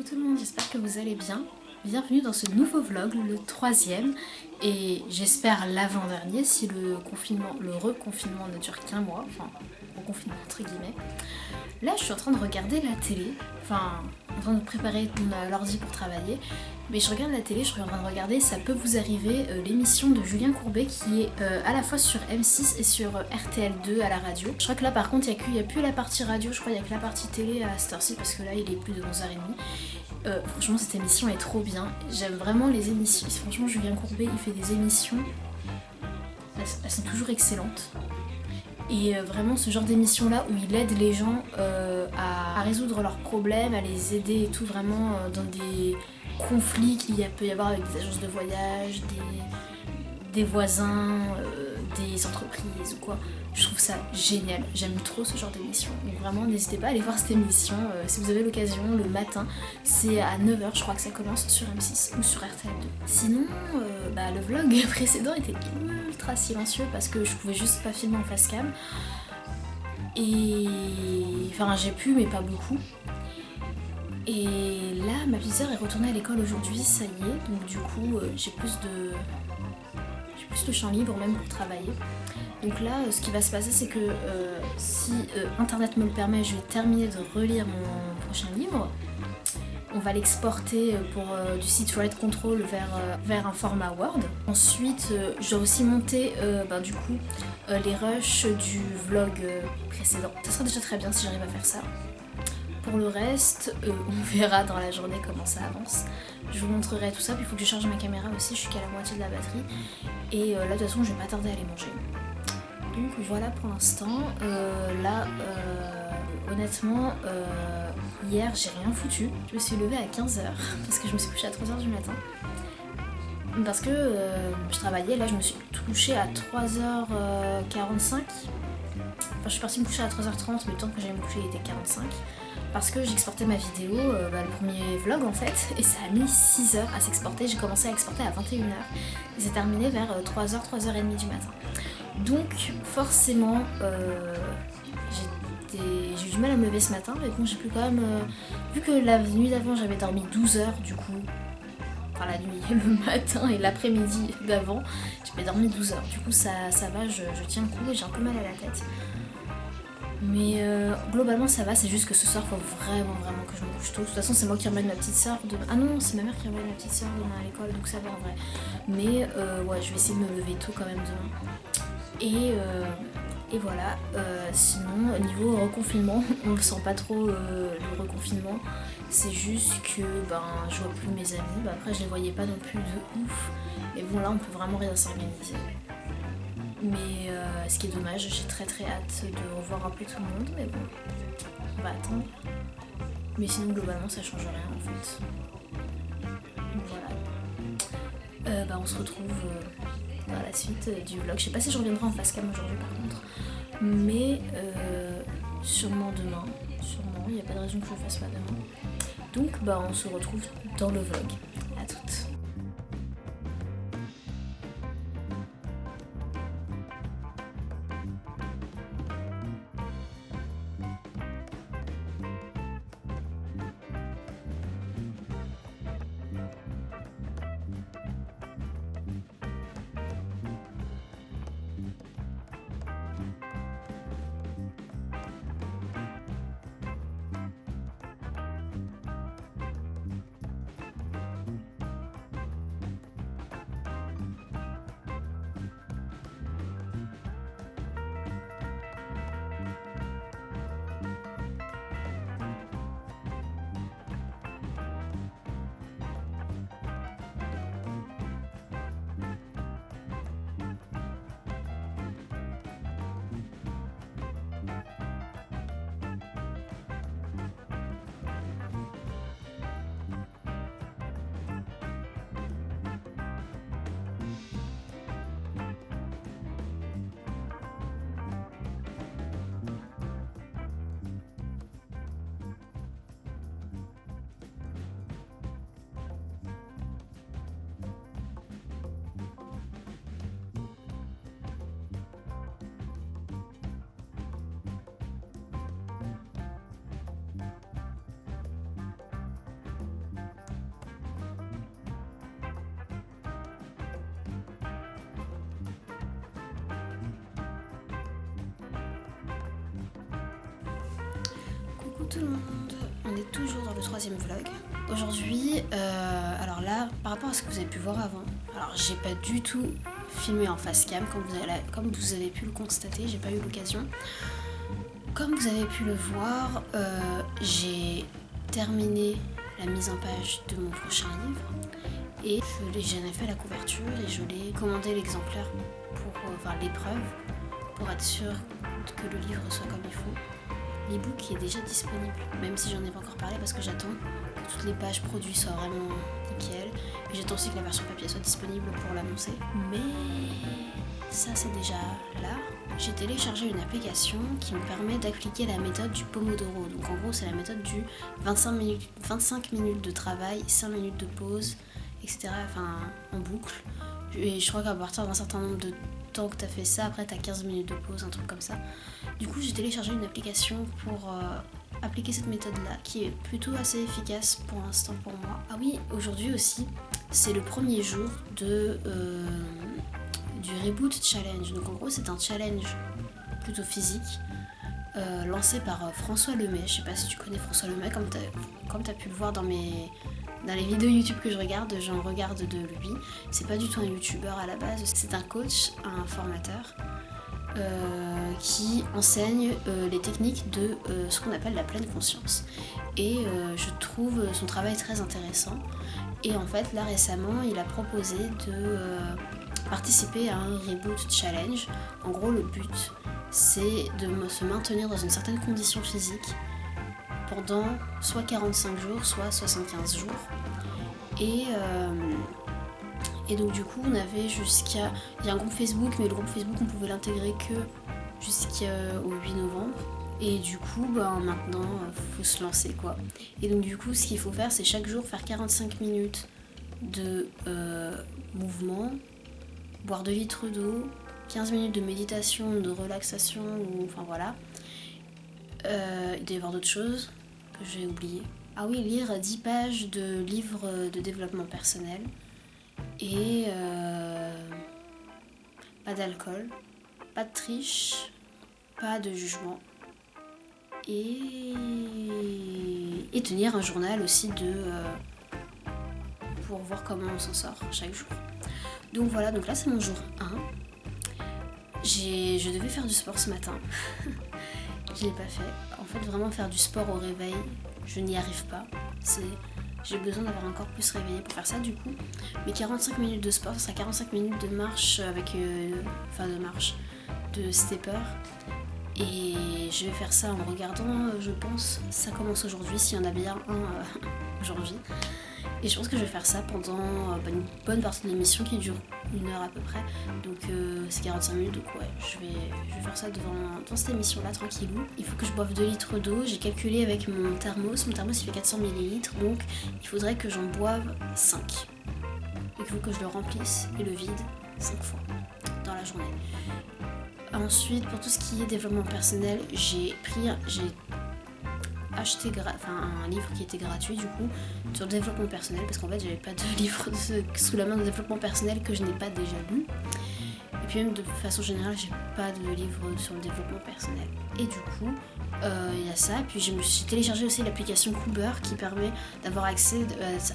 Coucou tout le monde, j'espère que vous allez bien. Bienvenue dans ce nouveau vlog, le troisième, et j'espère l'avant-dernier si le reconfinement ne dure qu'un mois, enfin, reconfinement entre guillemets. Là, je suis en train de regarder la télé, enfin, en train de préparer l'ordi pour travailler, mais je regarde la télé, je suis en train de regarder Ça peut vous arriver, l'émission de Julien Courbet qui est à la fois sur M6 et sur RTL2 à la radio. Je crois que là par contre il n'y a plus la partie radio, je crois qu'il n'y a que la partie télé à cette heure-ci parce que là il est plus de 11h30. Franchement cette émission est trop bien, j'aime vraiment les émissions, franchement Julien Courbet il fait des émissions, elles sont toujours excellentes. Et vraiment ce genre d'émission là où il aide les gens à résoudre leurs problèmes, à les aider et tout vraiment dans des conflits qu'il peut y avoir avec des agences de voyage, des voisins, des entreprises ou quoi. Je trouve ça génial, j'aime trop ce genre d'émission. Donc vraiment n'hésitez pas à aller voir cette émission si vous avez l'occasion le matin. C'est à 9h je crois que ça commence sur M6 ou sur RTL2. Sinon le vlog précédent était ultra silencieux parce que je pouvais juste pas filmer en face cam. Et enfin j'ai pu mais pas beaucoup. Et là ma petite sœur est retournée à l'école aujourd'hui, ça y est, donc du coup j'ai plus de champ libre même pour travailler. Donc là, ce qui va se passer, c'est que si internet me le permet, je vais terminer de relire mon prochain livre. On va l'exporter pour du site Write Control vers un format Word. Ensuite, je dois aussi monter les rushs du vlog précédent. Ça sera déjà très bien si j'arrive à faire ça. Pour le reste, on verra dans la journée comment ça avance. Je vous montrerai tout ça, puis il faut que je charge ma caméra aussi, je suis qu'à la moitié de la batterie. Et là, de toute façon, je vais pas tarder à aller manger. Donc voilà pour l'instant. Honnêtement, hier j'ai rien foutu. Je me suis levée à 15h parce que je me suis couchée à 3h du matin. Parce que je travaillais, là je me suis couchée à 3h45. Enfin, je suis partie me coucher à 3h30, mais le temps que j'allais me coucher il était 45. Parce que j'exportais ma vidéo, le premier vlog en fait, et ça a mis 6h à s'exporter. J'ai commencé à exporter à 21h et c'est terminé vers 3h, 3h30 du matin. Donc forcément j'ai eu du mal à me lever ce matin, mais bon j'ai pu quand même, vu que la nuit d'avant j'avais dormi 12 heures du coup, enfin la nuit, le matin et l'après-midi d'avant, j'avais dormi 12 heures, du coup ça va, je tiens le coup et j'ai un peu mal à la tête. Mais globalement ça va, c'est juste que ce soir faut vraiment que je me couche tôt. De toute façon c'est moi qui remène ma petite soeur demain. Ah non, c'est ma mère qui remène ma petite soeur demain à l'école, donc ça va en vrai. Mais ouais, je vais essayer de me lever tôt quand même demain. Et voilà, sinon au niveau reconfinement, on ne sent pas trop le reconfinement. C'est juste que je vois plus mes amis, après je les voyais pas non plus de ouf. Mais bon là on peut vraiment rien s'organiser. Mais ce qui est dommage, j'ai très hâte de revoir un peu tout le monde, mais bon, on va attendre. Mais sinon globalement ça change rien en fait. Donc voilà. On se retrouve dans la suite du vlog. Je sais pas si je reviendrai en face cam aujourd'hui par contre. Mais sûrement demain. Sûrement, il n'y a pas de raison que je le fasse pas demain. Donc on se retrouve dans le vlog. À toutes. Coucou tout le monde, on est toujours dans le 3e vlog. Aujourd'hui, alors là, par rapport à ce que vous avez pu voir avant, alors j'ai pas du tout filmé en face cam, comme vous avez pu le constater, j'ai pas eu l'occasion. Comme vous avez pu le voir, j'ai terminé la mise en page de mon prochain livre et j'en ai fait la couverture et je l'ai commandé l'exemplaire pour l'épreuve pour être sûr que le livre soit comme il faut. L'ebook est déjà disponible, même si j'en ai pas encore parlé parce que j'attends que toutes les pages produits soient vraiment nickel. Et j'attends aussi que la version papier soit disponible pour l'annoncer. Mais ça c'est déjà là. J'ai téléchargé une application qui me permet d'appliquer la méthode du Pomodoro. Donc en gros c'est la méthode du 25 minutes de travail, 5 minutes de pause, etc. Enfin en boucle. Et je crois qu'à partir d'un certain nombre de temps que tu as fait ça, après tu as 15 minutes de pause, un truc comme ça. Du coup, j'ai téléchargé une application pour appliquer cette méthode-là, qui est plutôt assez efficace pour l'instant pour moi. Ah oui, aujourd'hui aussi, c'est le premier jour du Reboot Challenge. Donc en gros, c'est un challenge plutôt physique, lancé par François Lemay. Je sais pas si tu connais François Lemay, comme tu as pu le voir dans les vidéos YouTube que je regarde, j'en regarde de lui. C'est pas du tout un youtubeur à la base, c'est un coach, un formateur qui enseigne les techniques de ce qu'on appelle la pleine conscience. Et je trouve son travail très intéressant. Et en fait, là récemment, il a proposé de participer à un Reboot Challenge. En gros, le but, c'est de se maintenir dans une certaine condition physique pendant soit 45 jours, soit 75 jours. Et donc du coup on avait jusqu'à... Il y a un groupe Facebook, mais le groupe Facebook on pouvait l'intégrer que jusqu'au 8 novembre. Et du coup maintenant faut se lancer quoi. Et donc du coup ce qu'il faut faire c'est chaque jour faire 45 minutes de mouvement, boire 2 litres d'eau, 15 minutes de méditation, de relaxation, ou enfin voilà. Il doit y avoir d'autres choses que j'ai oubliées. Ah oui, lire 10 pages de livres de développement personnel. Et pas d'alcool, pas de triche, pas de jugement. Et tenir un journal aussi pour voir comment on s'en sort chaque jour. Donc voilà, donc là c'est mon jour 1. Je devais faire du sport ce matin. Je l'ai pas fait. En fait, vraiment faire du sport au réveil, je n'y arrive pas. J'ai besoin d'avoir un corps plus réveillé pour faire ça du coup. Mais 45 minutes de sport, ça sera 45 minutes de marche de stepper. Et je vais faire ça en regardant, je pense, ça commence aujourd'hui, s'il y en a bien un aujourd'hui. Et je pense que je vais faire ça pendant une bonne partie de l'émission qui dure 1 heure à peu près. Donc c'est 45 minutes, donc ouais, je vais faire ça dans cette émission-là, tranquillou. Il faut que je boive 2 litres d'eau. J'ai calculé avec mon thermos. Mon thermos il fait 400 ml, donc il faudrait que j'en boive 5. Donc il faut que je le remplisse et le vide 5 fois dans la journée. Ensuite, pour tout ce qui est développement personnel, j'ai acheté un livre qui était gratuit du coup sur le développement personnel parce qu'en fait j'avais pas de livre sous la main de développement personnel que je n'ai pas déjà lu, et puis même de façon générale j'ai pas de livre sur le développement personnel. Et du coup il y a ça, puis j'ai téléchargé aussi l'application Cooper qui permet d'avoir accès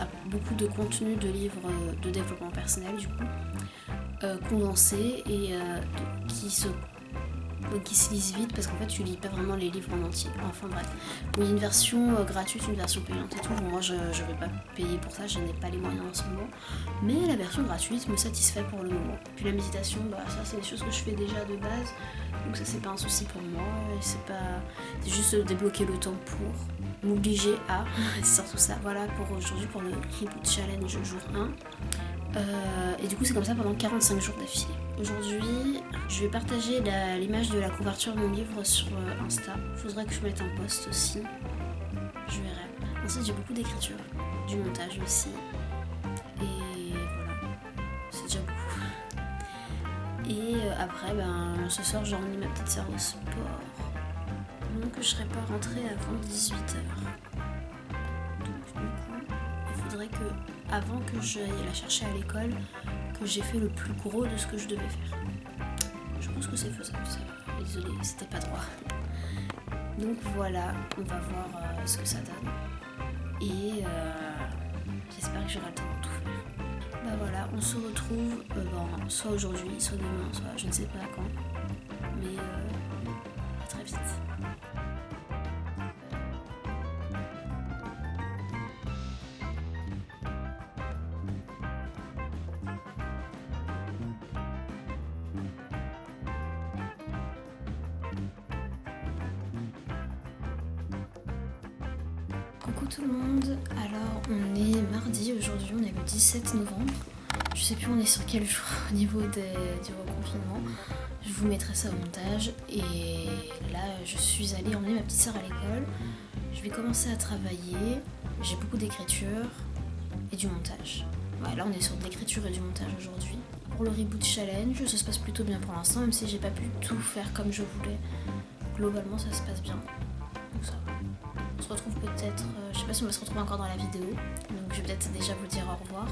à beaucoup de contenu de livres de développement personnel du coup condensés et qui se lisent vite parce qu'en fait tu lis pas vraiment les livres en entier. Enfin bref, il y a une version gratuite, une version payante et tout. Bon, moi je vais pas payer pour ça, je n'ai pas les moyens en ce moment, mais la version gratuite me satisfait pour le moment. Puis la méditation, ça c'est des choses que je fais déjà de base, donc ça c'est pas un souci pour moi, et c'est juste débloquer le temps pour m'obliger à c'est surtout ça. Voilà pour aujourd'hui, pour le Reboot Challenge jour 1. Et du coup c'est comme ça pendant 45 jours d'affilée. Aujourd'hui je vais partager l'image de la couverture de mon livre sur Insta. Il faudrait que je mette un post aussi, je verrai. Ensuite j'ai beaucoup d'écriture, du montage aussi, et voilà, c'est déjà beaucoup. Et après ce soir j'ai emmené ma petite sœur au sport, donc je serai pas rentrée avant 18h. Donc du coup il faudrait que, avant que j'aille la chercher à l'école, que j'ai fait le plus gros de ce que je devais faire. Je pense que c'est faisable, ça. Désolée, c'était pas droit. Donc voilà, on va voir ce que ça donne. Et j'espère que j'aurai le temps de tout faire. Bah voilà, on se retrouve soit aujourd'hui, soit demain, soit je ne sais pas quand. Mais à très vite. Coucou tout le monde, alors on est mardi aujourd'hui, on est le 17 novembre. Je sais plus on est sur quel jour au niveau du reconfinement. Je vous mettrai ça au montage. Et là je suis allée emmener ma petite sœur à l'école. Je vais commencer à travailler. J'ai beaucoup d'écriture et du montage. Ouais, là on est sur de l'écriture et du montage aujourd'hui. Pour le reboot challenge, ça se passe plutôt bien pour l'instant, même si j'ai pas pu tout faire comme je voulais. Globalement ça se passe bien. Donc ça va. On se retrouve peut-être, je sais pas si on va se retrouver encore dans la vidéo, donc je vais peut-être déjà vous dire au revoir.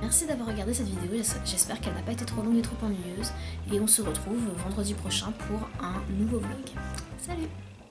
Merci d'avoir regardé cette vidéo, j'espère qu'elle n'a pas été trop longue et trop ennuyeuse. Et on se retrouve vendredi prochain pour un nouveau vlog. Salut!